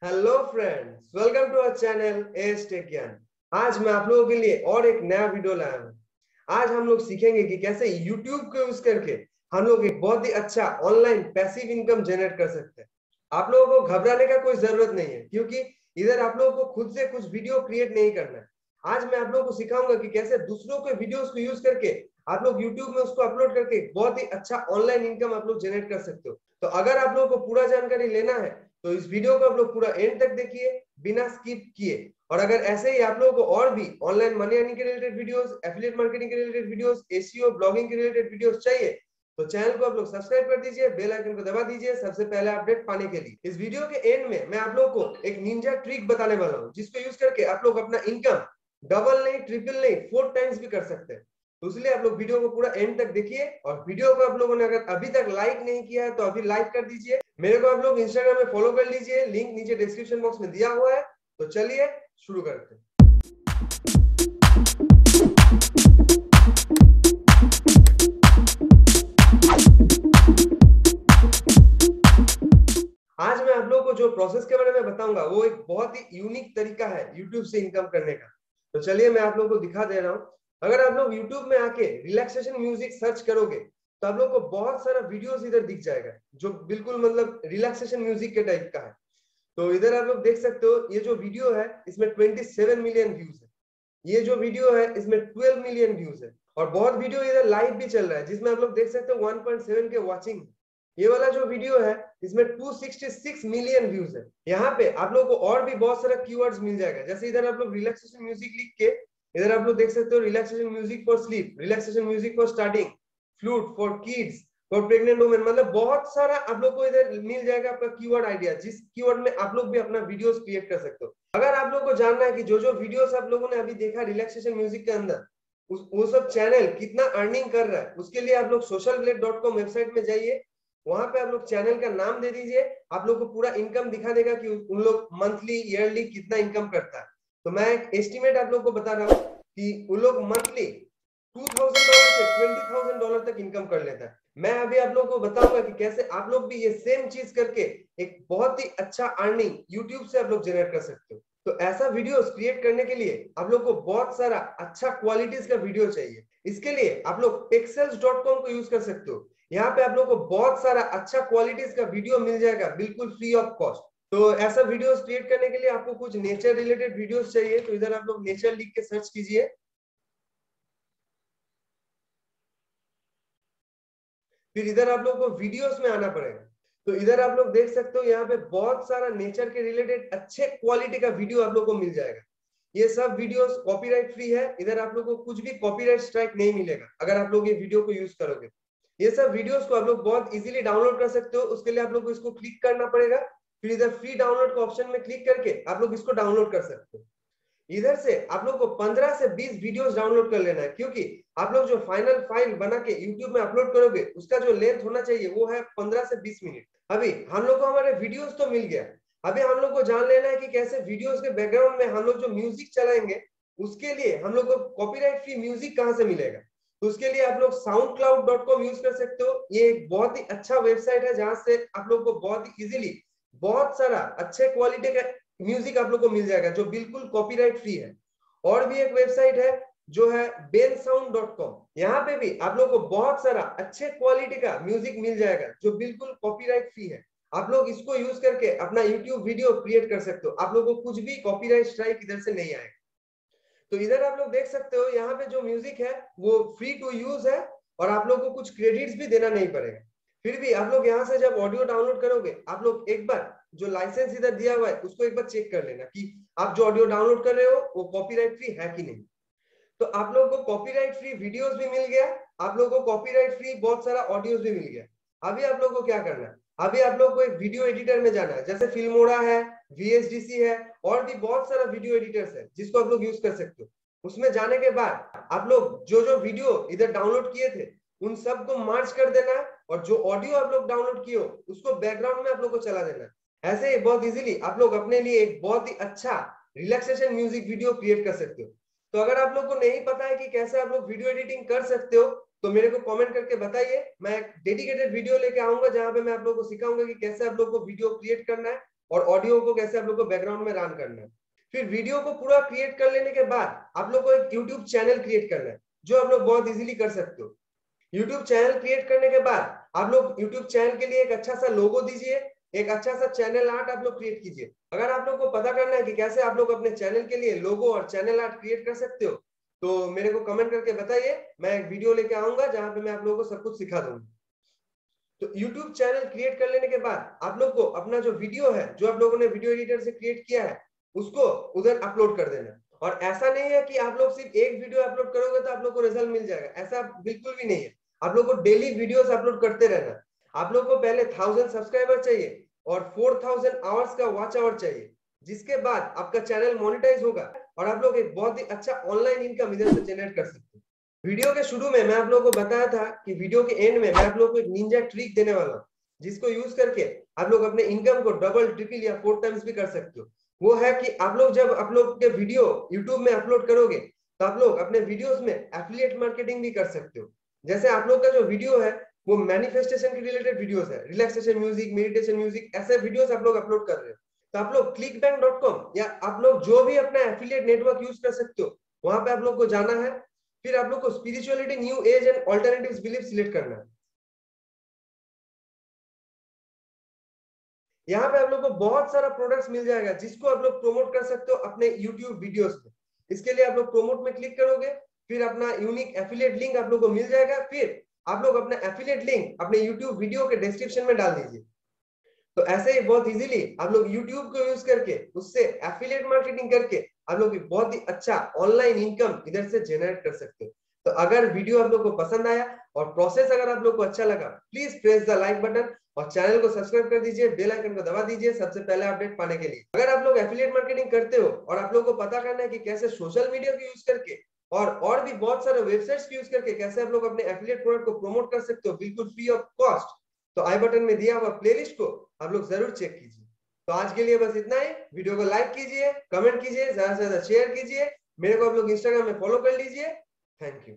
Hello friends, welcome to our channel S tech Gyan. आज मैं आप लोगों के लिए और एक नया वीडियो लाया हूं। आज हम लोग सीखेंगे कि कैसे YouTube को यूज करके हम लोग एक बहुत ही अच्छा ऑनलाइन पैसिव इनकम जनरेट कर सकते हैं। आप लोगों को घबराने का कोई जरूरत नहीं है, क्योंकि इधर आप लोगों को खुद से कुछ वीडियो क्रिएट नहीं करना है। आज मैं आप लोगों को सिखाऊंगा कि कैसे दूसरों के वीडियोस को यूज करके आप लोग YouTube में उसको अपलोड करके बहुत ही अच्छा ऑनलाइन इनकम आप लोग जनरेट कर सकते हो। तो अगर आप लोगों को पूरा जानकारी लेना है तो इस वीडियो को आप लोग पूरा एंड तक देखिए बिना स्किप किए। और अगर ऐसे ही आप लोगों को और भी ऑनलाइन मनी अर्निंग के रिलेटेड वीडियोस, एफिलिएट मार्केटिंग के रिलेटेड वीडियोस, एसईओ ब्लॉगिंग के रिलेटेड वीडियोस चाहिए तो चैनल को आप लोग सब्सक्राइब कर दीजिए, बेल आइकन को दबा दीजिए सबसे पहले अपडेट पाने के लिए। इस वीडियो के एंड में मैं आप लोगों को एक निंजा ट्रिक बताने वाला हूं, जिसको यूज करके आप लोग अपना इनकम डबल नहीं, ट्रिपल नहीं, 4 टाइम्स भी कर सकते हैं। तो इसलिए आप लोग वीडियो को पूरा एंड तक देखिए। और वीडियो को आप लोगों ने अगर अभी तक लाइक नहीं किया है तो अभी लाइक कर दीजिए। मेरे को आप लोग इंस्टाग्राम में फॉलो कर लीजिए, लिंक नीचे डिस्क्रिप्शन बॉक्स में दिया हुआ है। तो चलिए शुरू करते हैं। आज मैं आप लोगों को जो प्रोसेस के बारे में बताऊंगा वो एक बहुत ही यूनिक तरीका है YouTube से इनकम करने का। तो चलिए मैं आप लोगों को दिखा दे रहा हूं। अगर आप लोग YouTube में आके रिलैक्सेशन म्यूजिक सर्च करोगे तो आप लोग को बहुत सारा वीडियोस इधर दिख जाएगा, जो बिल्कुल मतलब रिलैक्सेशन म्यूजिक के टाइप का है। तो इधर आप लोग देख सकते हो, ये जो वीडियो है इसमें 27 मिलियन व्यूज है। ये जो वीडियो है इसमें 12 मिलियन व्यूज है। और बहुत वीडियो इधर लाइव भी चल रहा है, जिसमें आप लोग देख सकते हो 1.7 के वॉचिंग। ये वाला जो वीडियो है इसमें 266 मिलियन व्यूज है। यहाँ पे आप लोगों को और भी बहुत सारा कीवर्ड्स मिल जाएगा। जैसे इधर आप लोग रिलैक्सेशन म्यूजिक लिख के इधर आप लोग देख सकते हो relaxation music for sleep, relaxation music for starting, flute for kids, for pregnant women. मतलब बहुत सारा आप लोग को इधर मिल जाएगा आपका कीवर्ड आइडिया, जिस कीवर्ड में आप लोग भी अपना वीडियोस क्रिएट कर सकते हो। अगर आप लोग को जानना है कि जो जो वीडियोस आप लोगों ने अभी देखा रिलैक्सेशन म्यूजिक के अंदर वो सब चैनल कितना अर्निंग कर रहा है, उसके लिए आप लोग socialblade.com वेबसाइट में जाइए। वहां पे आप लोग चैनल का नाम दे दीजिए, आप लोग को पूरा इनकम दिखा देगा कि उन लोग मंथली ईयरली कितना इनकम करता है। तो मैं एक एस्टिमेट आप लोग को बता रहा हूँ कि उन लोग मंथली $2,000 से $20,000 तक इनकम कर लेता है। मैं अभी आप लोगों को बताऊंगा कि कैसे आप लोग भी ये सेम चीज करके एक बहुत ही अच्छा अर्निंग YouTube से आप लोग जनरेट कर सकते हो। तो ऐसा वीडियोस क्रिएट करने के लिए आप लोग को बहुत सारा अच्छा क्वालिटीज का वीडियो चाहिए। इसके लिए आप लोग pexels.com को यूज कर सकते हो। यहाँ पे आप लोग को बहुत सारा अच्छा क्वालिटीज का वीडियो मिल जाएगा बिल्कुल फ्री ऑफ कॉस्ट। तो ऐसा वीडियोस क्रिएट करने के लिए आपको कुछ नेचर रिलेटेड वीडियोस चाहिए, तो इधर आप लोग नेचर लिख के सर्च कीजिए। फिर इधर आप लोग को वीडियोस में आना पड़ेगा। तो इधर आप लोग देख सकते हो यहाँ पे बहुत सारा नेचर के रिलेटेड अच्छे क्वालिटी का वीडियो आप लोग को मिल जाएगा। ये सब वीडियोस कॉपीराइट फ्री है। इधर आप लोग को कुछ भी कॉपीराइट स्ट्राइक नहीं मिलेगा अगर आप लोग ये वीडियो को यूज करोगे। ये सब वीडियोस को आप लोग बहुत इजीली डाउनलोड कर सकते हो। उसके लिए आप लोग को इसको क्लिक करना पड़ेगा। फिर इधर फ्री डाउनलोड का ऑप्शन में क्लिक करके आप लोग इसको डाउनलोड कर सकते हो। इधर से आप लोग को 15 से 20 वीडियोस डाउनलोड कर लेना है, क्योंकि आप लोग जो फाइनल फाइल बना के YouTube में अपलोड करोगे उसका जो लेंथ होना चाहिए वो है 15 से 20 मिनट। अभी हम लोग को हमारे वीडियोस तो मिल गया। अभी हम लोग को जान लेना है कि कैसे वीडियोस के बैकग्राउंड में हम लोग जो म्यूजिक चलाएंगे उसके लिए हम लोग को कॉपीराइट फ्री म्यूजिक कहां से मिलेगा। तो उसके लिए आप लोग soundcloud.com यूज कर सकते हो। ये एक बहुत ही अच्छा वेबसाइट है जहां से आप लोग को बहुत ही इजीली बहुत सारा अच्छे क्वालिटी का म्यूजिक आप लोग को मिल जाएगा जो बिल्कुल कॉपीराइट फ्री है। और भी एक वेबसाइट है जो है bensound.com। यहाँ पे भी आप लोग को बहुत सारा अच्छे क्वालिटी का म्यूजिक मिल जाएगा जो बिल्कुल कॉपीराइट फ्री है। आप लोग इसको यूज करके अपना YouTube वीडियो क्रिएट कर सकते हो। आप लोग को कुछ भी कॉपीराइट स्ट्राइक इधर से नहीं आएगा। तो इधर आप लोग देख सकते हो यहाँ पे जो म्यूजिक है वो फ्री टू यूज है और आप लोग को कुछ क्रेडिट्स भी देना नहीं पड़ेगा। फिर भी आप लोग यहाँ से जब ऑडियो डाउनलोड करोगे आप लोग एक बार जो लाइसेंस इधर दिया हुआ है उसको एक बार चेक कर लेना कि आप जो ऑडियो डाउनलोड कर रहे हो वो कॉपीराइट फ्री है कि नहीं। तो आप लोगों को कॉपीराइट फ्री वीडियोस भी मिल गया, आप लोगों को कॉपीराइट फ्री बहुत सारा ऑडियोस भी मिल गया। अभी आप लोगों को क्या करना है, अभी आप लोग को एक वीडियो एडिटर में जाना है। जैसे फिल्मोरा है, VSDC है, और भी बहुत सारा वीडियो एडिटर्स है जिसको आप लोग यूज कर सकते हो। उसमें जाने के बाद आप लोग जो जो वीडियो इधर डाउनलोड किए थे उन सबको मर्ज कर देना है, और जो ऑडियो आप लोग डाउनलोड किए हो उसको बैकग्राउंड में आप लोग को चला देना है। ऐसे ही बहुत इजीली आप लोग अपने लिए एक बहुत ही अच्छा रिलैक्सेशन म्यूजिक वीडियो क्रिएट कर सकते हो। तो अगर आप लोग को नहीं पता है कि कैसे आप लोग वीडियो एडिटिंग कर सकते हो तो मेरे को कमेंट करके बताइए। मैं एक डेडिकेटेड वीडियो लेके आऊंगा जहां पे मैं आप लोगों को सिखाऊंगा कि कैसे आप लोग को वीडियो क्रिएट करना है और ऑडियो को कैसे आप लोग को बैकग्राउंड में रन करना है। फिर वीडियो को पूरा क्रिएट कर लेने के बाद आप लोग को एक यूट्यूब चैनल क्रिएट करना है, जो आप लोग बहुत इजीली कर सकते हो। यूट्यूब चैनल क्रिएट करने के बाद आप लोग यूट्यूब चैनल के लिए एक अच्छा सा लोगो दीजिए, एक अच्छा सा चैनल आर्ट आप लोग क्रिएट कीजिए। अगर आप लोग को पता करना है कि कैसे आप लोग अपने चैनल के लिए लोगो और चैनल आर्ट क्रिएट कर सकते हो, तो मेरे को कमेंट करके बताइए, मैं एक वीडियो लेके आऊंगा जहां पे मैं आप लोगों को सब कुछ सिखा दूंगा। तो YouTube चैनल क्रिएट कर लेने के बाद आप लोग को अपना जो वीडियो है, जो आप लोगों ने वीडियो एडिटर से क्रिएट किया है, उसको उधर अपलोड कर देना। और ऐसा नहीं है कि आप लोग सिर्फ एक वीडियो अपलोड करोगे तो आप लोग को रिजल्ट मिल जाएगा, ऐसा बिल्कुल भी नहीं है। आप लोग को डेली वीडियोस अपलोड करते रहना। आप लोग को पहले 1000 सब्सक्राइबर चाहिए और 4000 आवर्स का वॉच आवर चाहिए, जिसके बाद आपका चैनल मोनेटाइज होगा और आप लोग एक बहुत ही अच्छा ऑनलाइन इनकम इधर से जनरेट कर सकते हैं। वीडियो के शुरू में मैं आप लोगों को बताया था कि वीडियो के एंड में मैं आप लोगों को एक निंजा ट्रिक देने वाला हूं, जिसको यूज करके आप लोग अपने इनकम को डबल, ट्रिपल या 4 टाइम्स भी कर सकते हो। वो है कि आप लोग जब आप लोग के वीडियो YouTube में अपलोड करोगे तो आप लोग अपने वीडियोस में एफिलिएट मार्केटिंग भी कर सकते हो। जैसे आप लोग का जो वीडियो है वो मैनिफेस्टेशन के रिलेटेड वीडियोस है, रिलैक्सेशन म्यूजिक, मेडिटेशन म्यूजिक, ऐसे वीडियोस आप लोग अपलोड कर रहे हो, तो आप लोग clickbank.com या आप लोग जो भी अपना एफिलिएट नेटवर्क यूज कर सकते हो, वहां पे आप लोग को जाना है। फिर आप लोग को spirituality, new age and alternatives belief select करना है। यहाँ पे आप लोग को बहुत सारा प्रोडक्ट्स मिल जाएगा जिसको आप लोग प्रमोट कर सकते हो अपने YouTube वीडियोस में। इसके लिए आप लोग प्रमोट में क्लिक करोगे, फिर अपना यूनिक एफिलिएट लिंक आप लोग को मिल जाएगा। फिर आप लोग अपना एफिलिएट लिंक अपने YouTube वीडियो के डिस्क्रिप्शन में डाल दीजिए। तो ऐसे ही बहुत इजीली आप लोग YouTube को यूज करके उससे एफिलिएट मार्केटिंग करके आप लोग बहुत ही अच्छा ऑनलाइन इनकम इधर से जनरेट कर सकते हो। तो अगर वीडियो आप लोग को पसंद आया और प्रोसेस अगर आप लोग को अच्छा लगा, please press the like button और चैनल को सब्सक्राइब कर दीजिए, बेल आइकन को दबा दीजिए सबसे पहले अपडेट पाने के लिए। अगर आप लोग एफिलिएट मार्केटिंग करते हो और आप लोग को पता करना है कि कैसे सोशल मीडिया को यूज करके और भी बहुत सारे वेबसाइट्स यूज करके कैसे आप लोग अपने एफिलिएट प्रोडक्ट को प्रमोट कर सकते हो बिल्कुल फ्री ऑफ कॉस्ट, तो आई बटन में दिया हुआ प्लेलिस्ट को आप लोग जरूर चेक कीजिए। तो आज के लिए बस इतना ही। वीडियो को लाइक कीजिए, कमेंट कीजिए, ज्यादा से ज्यादा शेयर कीजिए, मेरे को आप लोग इंस्टाग्राम में फॉलो कर लीजिए। Thank you.